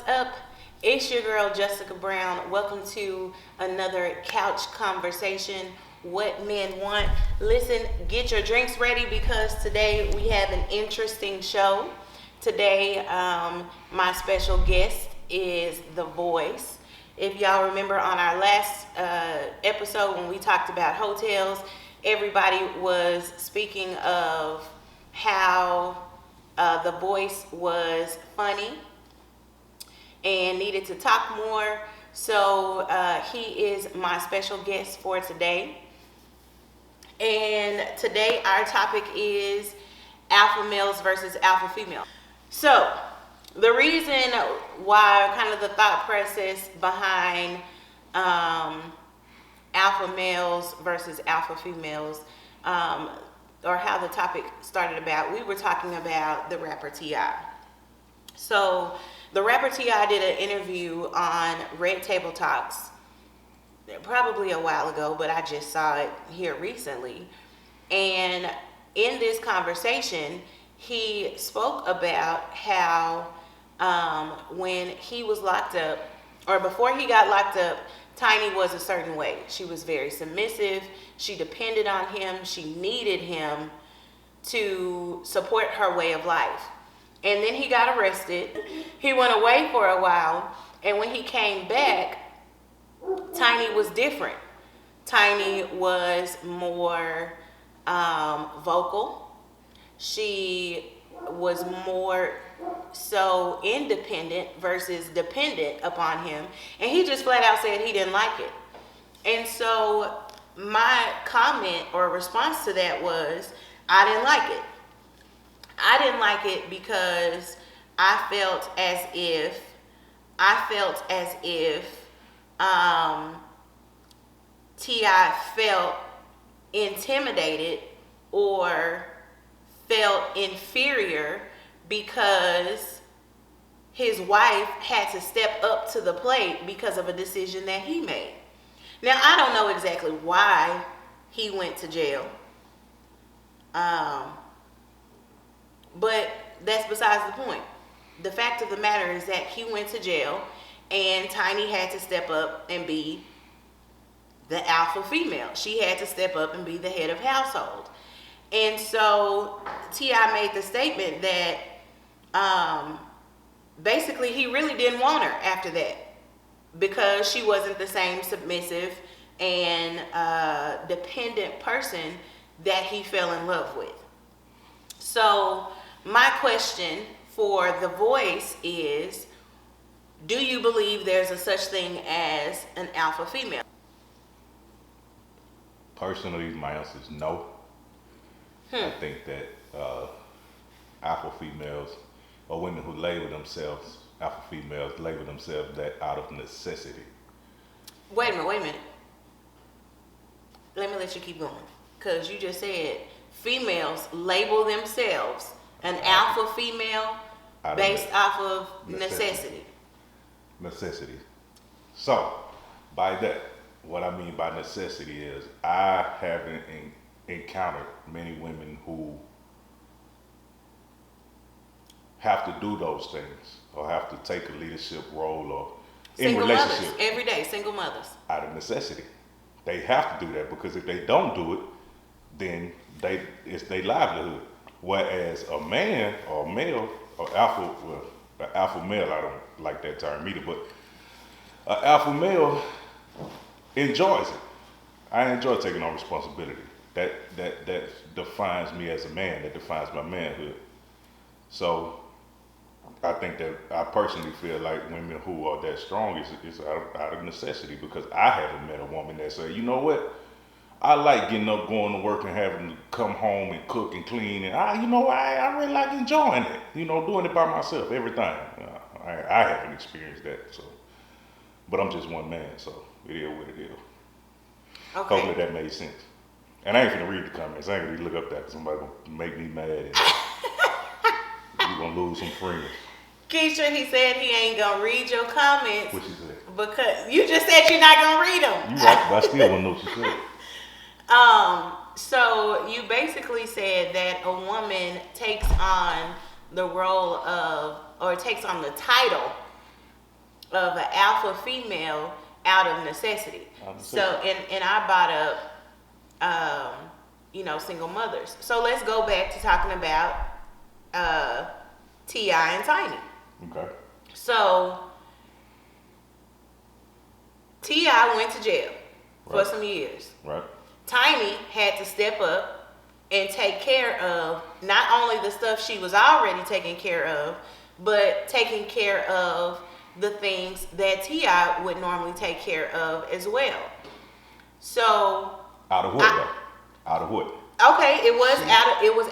up? It's your girl Jessica Brown. Welcome to another couch conversation. What men want. Listen, get your drinks ready because today we have an interesting show. Today, my special guest is The Voice. If y'all remember on our last episode when we talked about hotels, everybody was speaking of how The Voice was funny and needed to talk more. So he is my special guest for today. And today our topic is alpha males versus alpha females. So the reason why, kind of the thought process behind alpha males versus alpha females, or how the topic started about, we were talking about the rapper T.I. So the rapper T.I. did an interview on Red Table Talks probably a while ago, but I just saw it here recently. And in this conversation, he spoke about how when he was locked up, or before he got locked up, Tiny was a certain way. She was very submissive. She depended on him. She needed him to support her way of life. And then he got arrested. He went away for a while. And when he came back, Tiny was different. Tiny was more vocal. She was more so independent versus dependent upon him. And he just flat out said he didn't like it. And so my comment or response to that was, I didn't like it. I didn't like it because I felt as if T.I. felt intimidated or felt inferior because his wife had to step up to the plate because of a decision that he made. Now, I don't know exactly why he went to jail. But that's besides the point. The fact of the matter is that he went to jail and Tiny had to step up and be the alpha female. She had to step up and be the head of household. And so T.I. made the statement that basically he really didn't want her after that because she wasn't the same submissive and dependent person that he fell in love with. So my question for The Voice is, do you believe there's a such thing as an alpha female? Personally, my answer is no. I think that alpha females, or women who label themselves alpha females, label themselves that out of necessity. Wait a minute. Let me let you keep going. Because you just said females label themselves an alpha female based off of necessity. So, by that, what I mean by necessity is I haven't encountered many women who have to do those things or have to take a leadership role or in relationship. Mothers, every day, single mothers. Out of necessity. They have to do that because if they don't do it, then it's their livelihood. Whereas a man or a male or alpha male, I don't like that term either, but an alpha male enjoys it. I enjoy taking on responsibility. That defines me as a man. That defines my manhood. So I think that I personally feel like women who are that strong is out of necessity because I haven't met a woman that say, you know what, I like getting up, going to work, and having to come home and cook and clean, and I really like enjoying it. Doing it by myself every time. I haven't experienced that, so. But I'm just one man, so it is what it is. Okay. Hopefully that made sense. And I ain't finna read the comments. I ain't gonna look up that because somebody gonna make me mad. And you're gonna lose some friends. Keisha, he said he ain't gonna read your comments. What you said? Because you just said you're not gonna read them. You right, but I still wanna know what you said. So you basically said that a woman takes on the role of, or takes on the title of an alpha female out of necessity. So, and I brought up, single mothers. So let's go back to talking about T.I. and Tiny. Okay. So T.I. went to jail for some years. Right. Tiny had to step up and take care of not only the stuff she was already taking care of, but taking care of the things that T.I. would normally take care of as well. So out of what though? Out of what? Okay, it was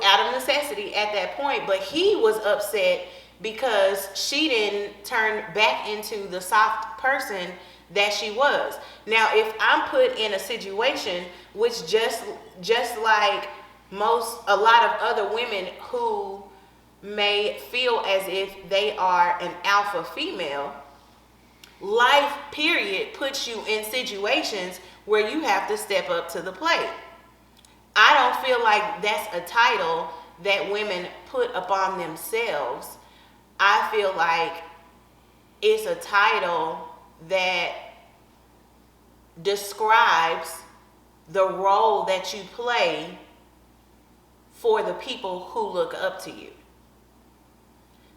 out of necessity at that point, but he was upset because she didn't turn back into the soft person that she was. Now, if I'm put in a situation which just like a lot of other women who may feel as if they are an alpha female, life period puts you in situations where you have to step up to the plate. I don't feel like that's a title that women put upon themselves. I feel like it's a title that describes the role that you play for the people who look up to you.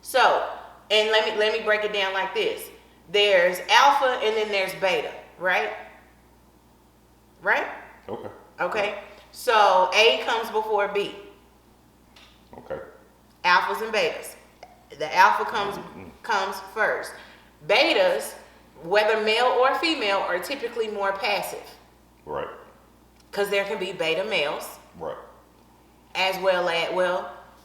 So, and let me break it down like this. There's alpha and then there's beta, right? Right? Okay. Okay. So A comes before B. Okay. Alphas and betas. The alpha comes first. Betas, whether male or female, are typically more passive. Right. Because there can be beta males. Right. As well as,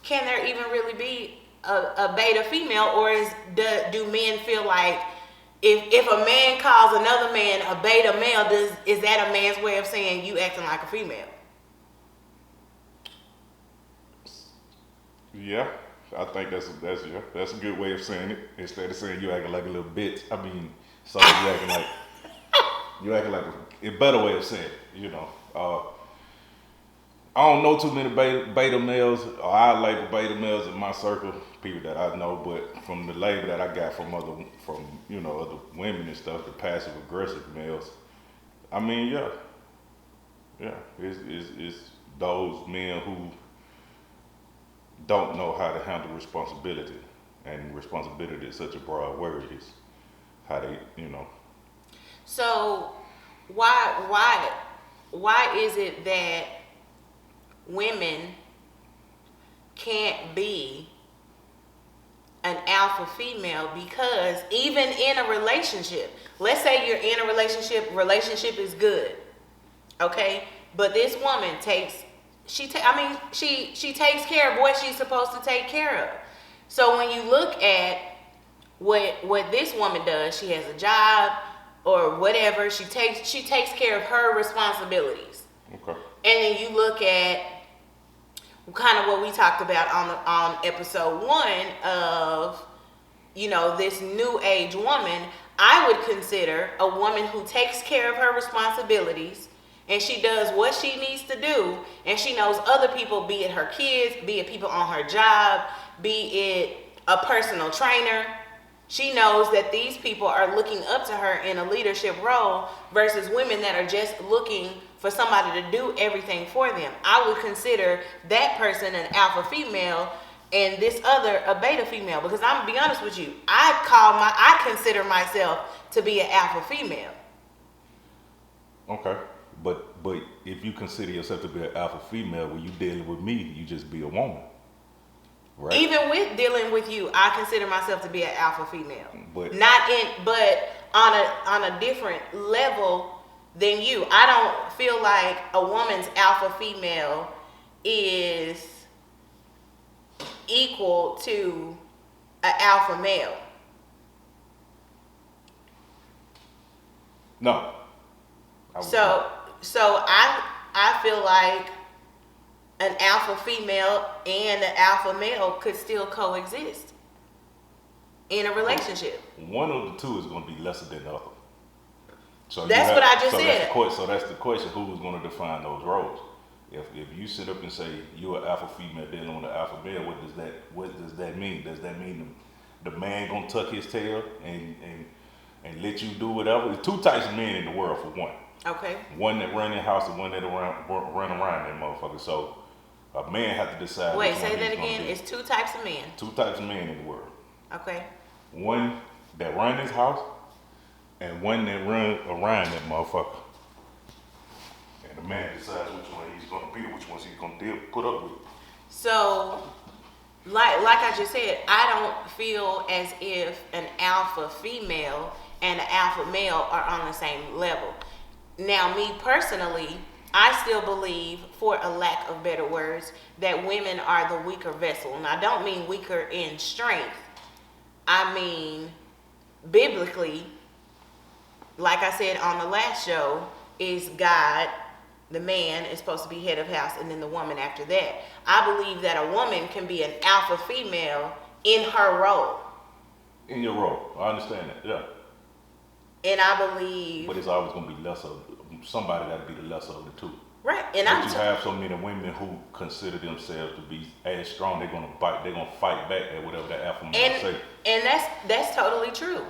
can there even really be a beta female, or do men feel like if a man calls another man a beta male, is that a man's way of saying you acting like a female? Yeah, I think that's a good way of saying it. Instead of saying you acting like a little bitch, so you acting like a better way of saying it. I don't know too many beta males, or I label beta males in my circle, people that I know, but from the label that I got from other women and stuff, the passive aggressive males. It's those men who don't know how to handle responsibility, and responsibility is such a broad word. Is how they, So why is it that women can't be an alpha female? Because even in a relationship, let's say you're in a relationship is good, okay, but this woman takes care of what she's supposed to take care of. So when you look at what this woman does, she has a job or whatever, she takes care of her responsibilities. Okay. And then you look at kind of what we talked about on episode 1 of, this new age woman. I would consider a woman who takes care of her responsibilities and she does what she needs to do, and she knows other people, be it her kids, be it people on her job, be it a personal trainer. She knows that these people are looking up to her in a leadership role versus women that are just looking for somebody to do everything for them. I would consider that person an alpha female and this other a beta female, because I'm gonna be honest with you, I consider myself to be an alpha female. Okay. But if you consider yourself to be an alpha female, when you dealing with me, you just be a woman, right? Even with dealing with you, I consider myself to be an alpha female. But on a different level than you. I don't feel like a woman's alpha female is equal to an alpha male. No. So I feel like an alpha female and an alpha male could still coexist in a relationship. One of the two is going to be lesser than the other. So that's what I just said. So that's the question: who's going to define those roles? If you sit up and say you're an alpha female dealing with an alpha male, what does that mean? Does that mean the man gonna tuck his tail and and let you do whatever. There's two types of men in the world for one. Okay. One that run their house and one that run around that motherfucker. So a man have to decide. Wait, which one say that he's gonna again. be. It's two types of men. Two types of men in the world. Okay. One that run his house and one that run around that motherfucker. And the man decides which one he's gonna be, which one he's gonna put up with. So, like I just said, I don't feel as if an alpha female and an alpha male are on the same level. Now, me personally, I still believe, for a lack of better words, that women are the weaker vessel. And I don't mean weaker in strength. I mean, biblically, like I said on the last show, is God, the man is supposed to be head of house, and then the woman after that. I believe that a woman can be an alpha female in her role. In your role. I understand that, yeah. And I believe... But it's always going to be lesser. Somebody got to be the lesser of the two. Right. And but you have so many women who consider themselves to be as strong, they're going to bite, they're going to fight back at whatever the alpha male say. And that's totally true.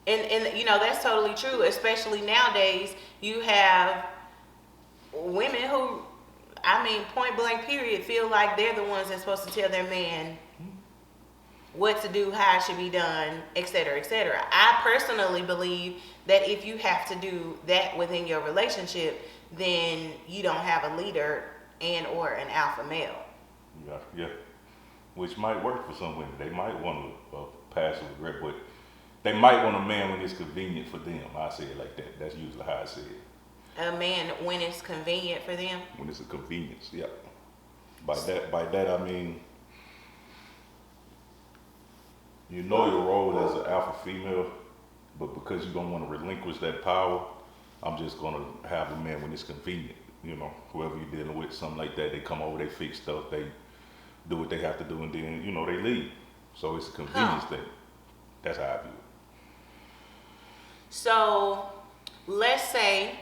And you know, that's totally true, especially nowadays. You have women who, I mean, point blank period, feel like they're the ones that's supposed to tell their man what to do, how it should be done, et cetera, et cetera. I personally believe that if you have to do that within your relationship, then you don't have a leader and or an alpha male. Yeah. Which might work for some women. They might want a passive regret, but they might want a man when it's convenient for them. I say it like that. That's usually how I say it. A man when it's convenient for them? When it's a convenience, yeah. By that I mean, you know your role as an alpha female, but because you don't want to relinquish that power, I'm just going to have a man when it's convenient. You know, whoever you're dealing with, something like that, they come over, they fix stuff, they do what they have to do, and then, you know, they leave. So it's a convenience thing. That's how I view it. So, let's say...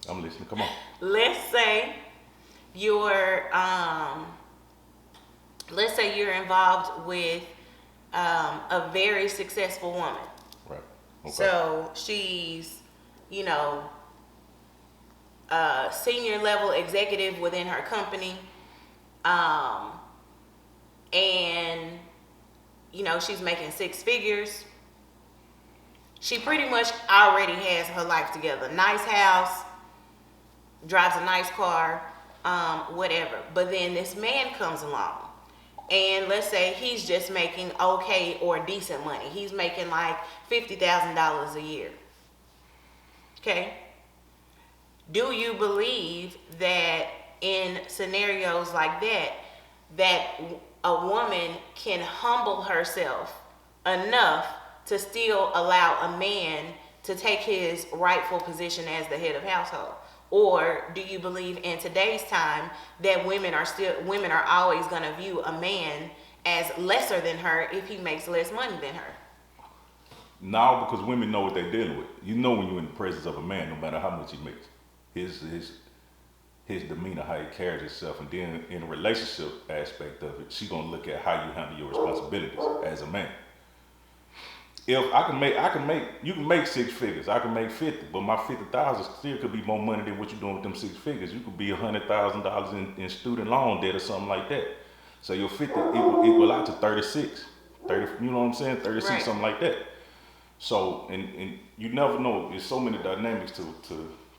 I'm listening, come on. Let's say you're involved with a very successful woman. Right. Okay. So she's, you know, a senior level executive within her company, and you know, she's making six figures. She pretty much already has her life together. Nice house, drives a nice car, whatever. But then this man comes along, and let's say he's just making okay or decent money. He's making like $50,000 a year. Okay. Do you believe that in scenarios like that, that a woman can humble herself enough to still allow a man to take his rightful position as the head of household? Or do you believe in today's time that women are always going to view a man as lesser than her if he makes less money than her? No, because women know what they're dealing with. You know when you're in the presence of a man, no matter how much he makes, his demeanor, how he carries himself, and then in the relationship aspect of it, she's gonna look at how you handle your responsibilities as a man. If you can make six figures. I can make 50, but my 50,000 still could be more money than what you're doing with them six figures. You could be $100,000 in student loan debt or something like that. So your 50 equal out to 36, 30. You know what I'm saying? 36, right. Something like that. So and you never know. There's so many dynamics to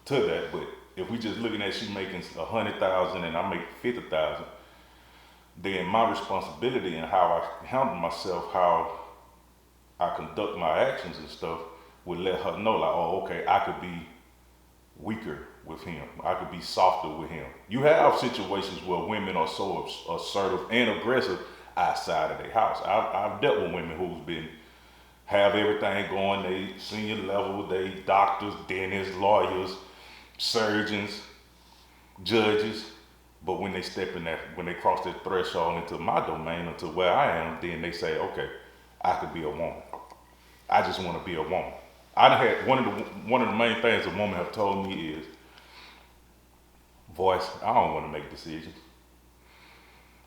that. But if we just looking at she making 100,000 and I make 50,000, then my responsibility and how I handle myself, how I conduct my actions and stuff, would let her know, like, oh, okay, I could be weaker with him. I could be softer with him. You have situations where women are so assertive and aggressive outside of their house. I've dealt with women who's have everything going. They senior level, they doctors, dentists, lawyers, surgeons, judges. But when they when they cross that threshold into my domain, into where I am, then they say, okay, I could be a woman. I just want to be a woman. I had one of the main things a woman have told me is, voice, I don't want to make decisions.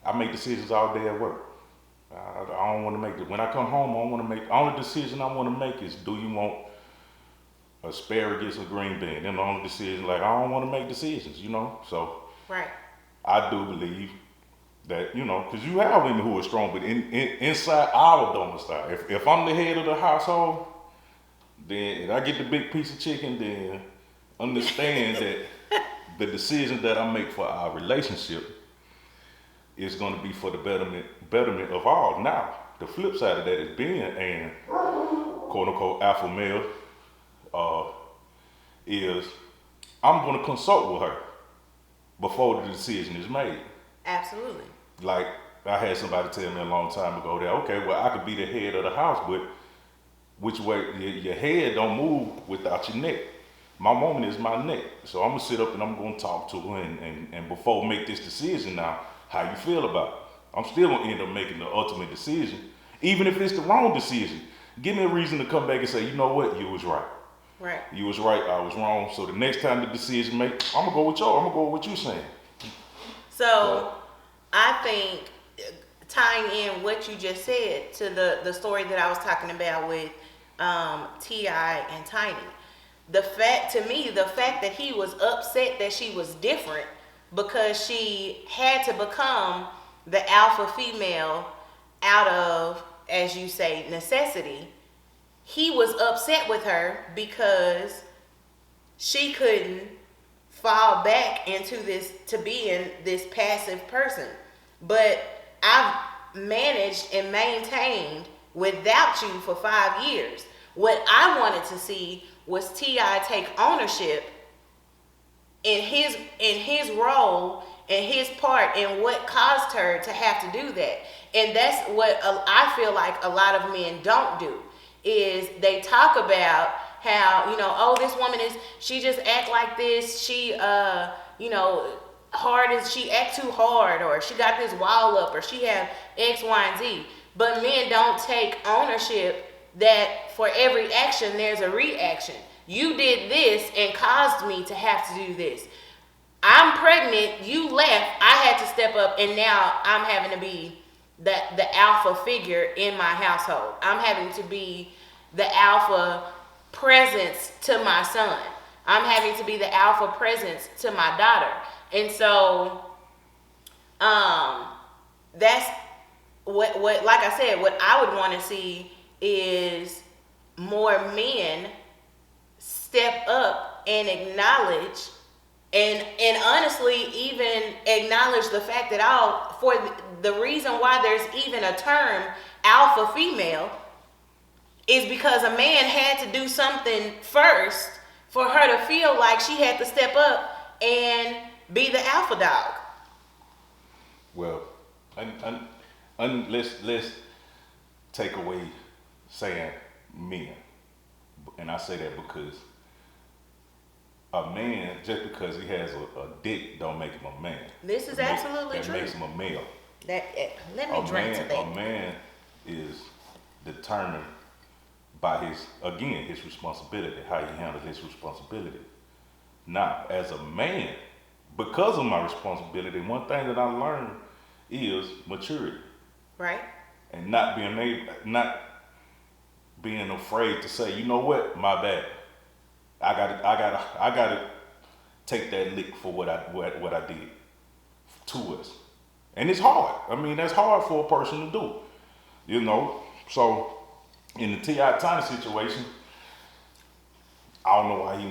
I make decisions all day at work. I don't want to make it. When I come home, I don't want to make. Only decision I want to make is, do you want asparagus or green bean? Them the only decisions. Like, I don't want to make decisions, you know. So Right. I do believe that, you know, because you have women who are strong, but inside our domicile, if I'm the head of the household, then and I get the big piece of chicken, then understand that the decision that I make for our relationship is going to be for the betterment of all. Now, the flip side of that is being an quote unquote alpha male uh, is I'm going to consult with her before the decision is made. Absolutely. Like I had somebody tell me a long time ago that, okay, well, I could be the head of the house, but which way your head don't move without your neck. My woman is my neck, so I'm gonna sit up and I'm gonna talk to her and before make this decision. Now, how you feel about it? I'm still gonna end up making the ultimate decision, even if it's the wrong decision. Give me a reason to come back and say, you know what, you was right. Right. You was right, I was wrong. So the next time the decision make, I'm gonna go with y'all. I'm gonna go with what you saying. So I think tying in what you just said to the story that I was talking about with T.I. and Tiny, the fact that he was upset that she was different because she had to become the alpha female out of, as you say, necessity. He was upset with her because she couldn't fall back into this, to being this passive person. But I've managed and maintained without you for 5 years. What I wanted to see was T.I. take ownership in his role and his part in what caused her to have to do that. And that's what I feel like a lot of men don't do, is they talk about how, you know, oh, this woman she just act like this, she she act too hard, or she got this wall up, or she have X, Y, and Z. But men don't take ownership that for every action there's a reaction. You did this and caused me to have to do this. I'm pregnant, you left, I had to step up, and now I'm having to be the alpha figure in my household. I'm having to be the alpha presence to my son. I'm having to be the alpha presence to my daughter. And so that's what like I said, what I would want to see is more men step up and acknowledge and honestly even acknowledge the fact that for the reason why there's even a term alpha female is because a man had to do something first for her to feel like she had to step up and be the alpha dog. Well, let's take away saying men, and I say that because a man, just because he has a dick, don't make him a man. This is absolutely true. That makes him a male. Let me drink to that. A man is determined by his responsibility, how he handles his responsibility. Now, as a man, because of my responsibility, one thing that I learned is maturity. Right. And not being afraid to say, you know what, my bad. I gotta take that lick for what I did to us. And it's hard. I mean, that's hard for a person to do. You know? So in the T.I. Tiny situation, I don't know why he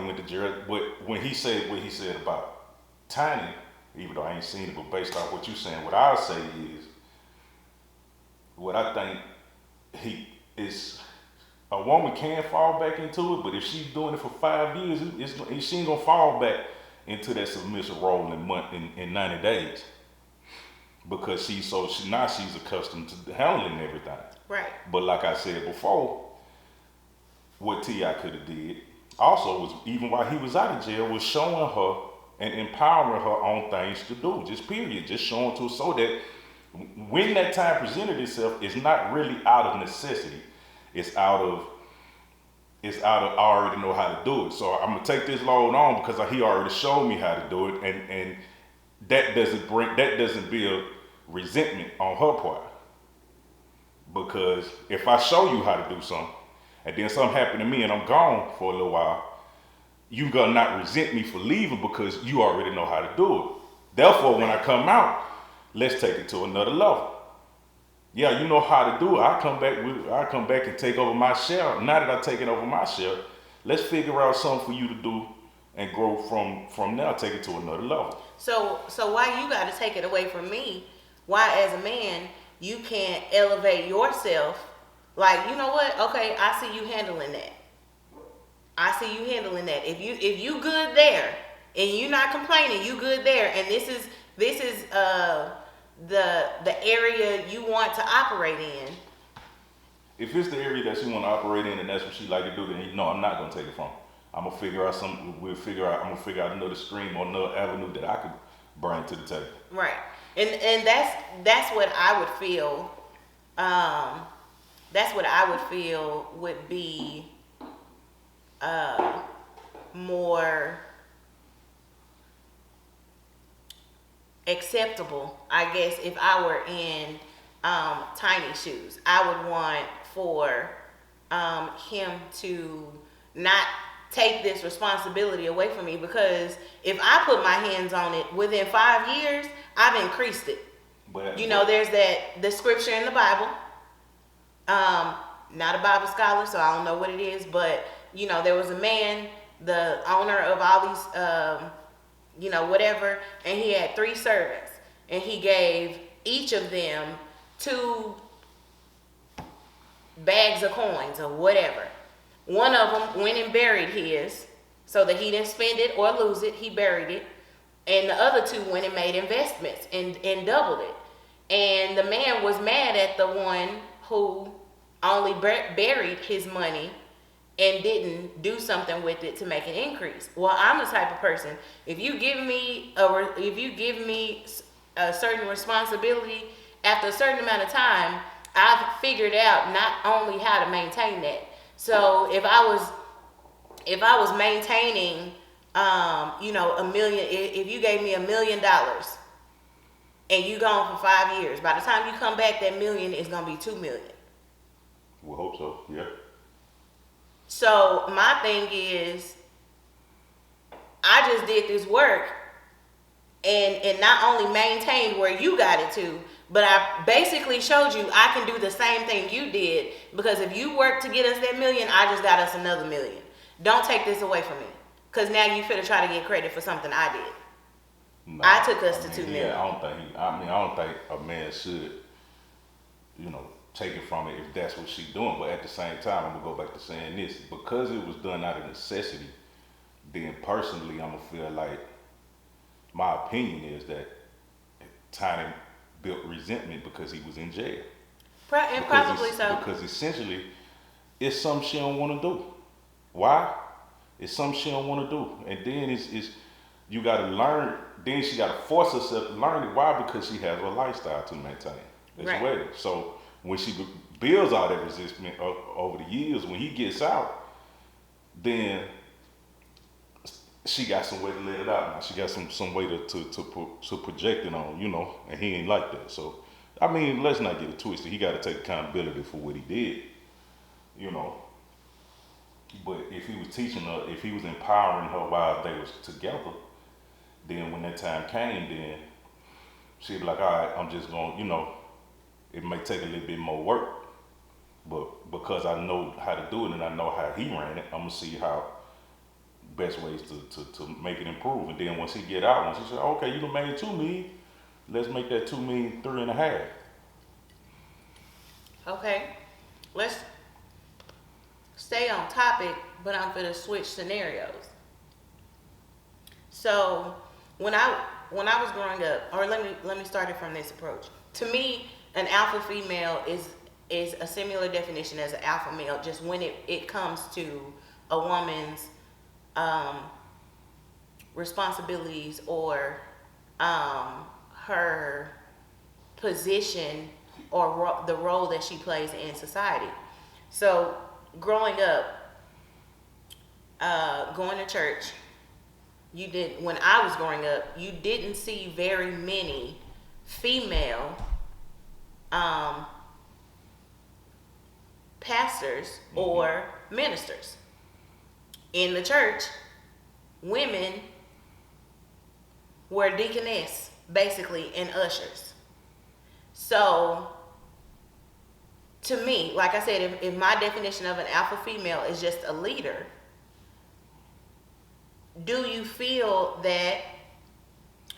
went to jail, but when he said what he said about Tiny, even though I ain't seen it, but based off what you're saying, what I'll say is, what I think a woman can fall back into it, but if she's doing it for 5 years, she ain't gonna fall back into that submissive role in 90 days. Because now she's accustomed to handling everything. Right. But like I said before, what T.I. could have did also was, even while he was out of jail, was showing her and empowering her on things to do. Just period. Just showing to her so that when that time presented itself, it's not really out of necessity. It's out of I already know how to do it. So I'm gonna take this load on because he already showed me how to do it, and that doesn't build resentment on her part. Because if I show you how to do something, and then something happened to me and I'm gone for a little while, you gonna not resent me for leaving because you already know how to do it. Therefore, when I come out, let's take it to another level. Yeah, you know how to do it. I come back and take over my share. Now that I taken over my share, let's figure out something for you to do and grow from now. Take it to another level. So why you got to take it away from me? Why, as a man, you can't elevate yourself? Like, you know what? Okay, I see you handling that. I see you handling that. If you good there and you not complaining, you good there, and this is the area you want to operate in. If it's the area that she want to operate in and that's what she like to do, then no, I'm not gonna take it from her. I'm gonna figure out something. I'm gonna figure out another stream or another avenue that I could bring to the table. Right, and that's what I would feel. That's what I would feel would be more acceptable, I guess, if I were in Tiny shoes. I would want for him to not take this responsibility away from me, because if I put my hands on it within 5 years, I've increased it. But There's the scripture in the Bible. Not a Bible scholar, so I don't know what it is, but there was a man, the owner of all these whatever, and he had 3 servants, and he gave each of them 2 bags of coins or whatever. One of them went and buried his so that he didn't spend it or lose it. He buried it. And the other 2 went and made investments and doubled it. And the man was mad at the one who only buried his money and didn't do something with it to make an increase. Well, I'm the type of person, if you give me a certain responsibility, after a certain amount of time, I've figured out not only how to maintain that. So if I was maintaining $1 million, if you gave me $1 million and you gone for 5 years, by the time you come back, that $1 million is gonna be $2 million. We'll hope so. Yeah. So my thing is, I just did this work and not only maintained where you got it to, but I basically showed you I can do the same thing you did, because if you work to get us that $1 million, I just got us another $1 million. Don't take this away from me, because now you finna try to get credit for something I did. No, I took us to $2 million. Yeah, I don't think a man should, take it from it if that's what she's doing. But at the same time, I'm gonna go back to saying this: because it was done out of necessity, then personally, I'm gonna feel like my opinion is that Tiny built resentment because he was in jail. Probably so. Because essentially, it's something she don't want to do. Why? It's something she don't want to do, and then it's you got to learn. Then she got to force herself to learn it. Why? Because she has a lifestyle to maintain as well. So when she builds all that resistment over the years, when he gets out, then she got some way to let it out. Now she got some way to project it on, and he ain't like that. So I mean, let's not get it twisted. He got to take accountability for what he did, But if he was teaching her, if he was empowering her while they was together, then when that time came, then she'd be like, all right, I'm just going, it may take a little bit more work, but because I know how to do it and I know how he ran it, I'm going to see how best ways to make it improve. And then once he get out, once he said, okay, you done made $2 million, let's make that $2 million 3.5. Okay, let's stay on topic, but I'm gonna switch scenarios. So when I was growing up, or let me start it from this approach. To me, an alpha female is a similar definition as an alpha male, just when it comes to a woman's responsibilities or her position or the role that she plays in society. So growing up, going to church, when I was growing up, you didn't see very many female pastors or ministers. In the church, women were deaconess, basically, and ushers. So, to me, like I said, if my definition of an alpha female is just a leader, do you feel that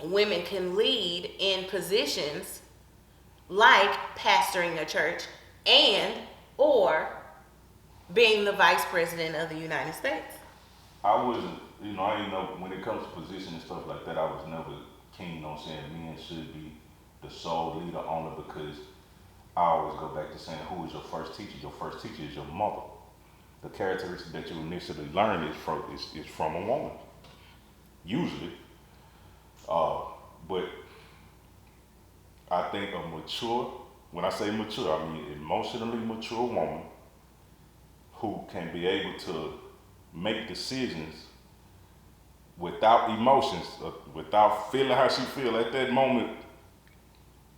women can lead in positions like pastoring a church and or being the vice president of the United States? I wasn't, I didn't know when it comes to position and stuff like that. I was never keen on saying men should be the sole leader only because I always go back to saying, who is your first teacher? Your first teacher is your mother. The characteristics that you initially learn is from a woman, usually. But I think a mature, when I say mature, I mean emotionally mature woman who can be able to make decisions without emotions, without feeling how she feel at that moment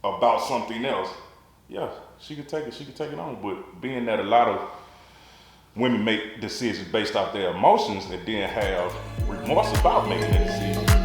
about something else. Yeah, she could take it on. But being that a lot of women make decisions based off their emotions and then have remorse about making that decision,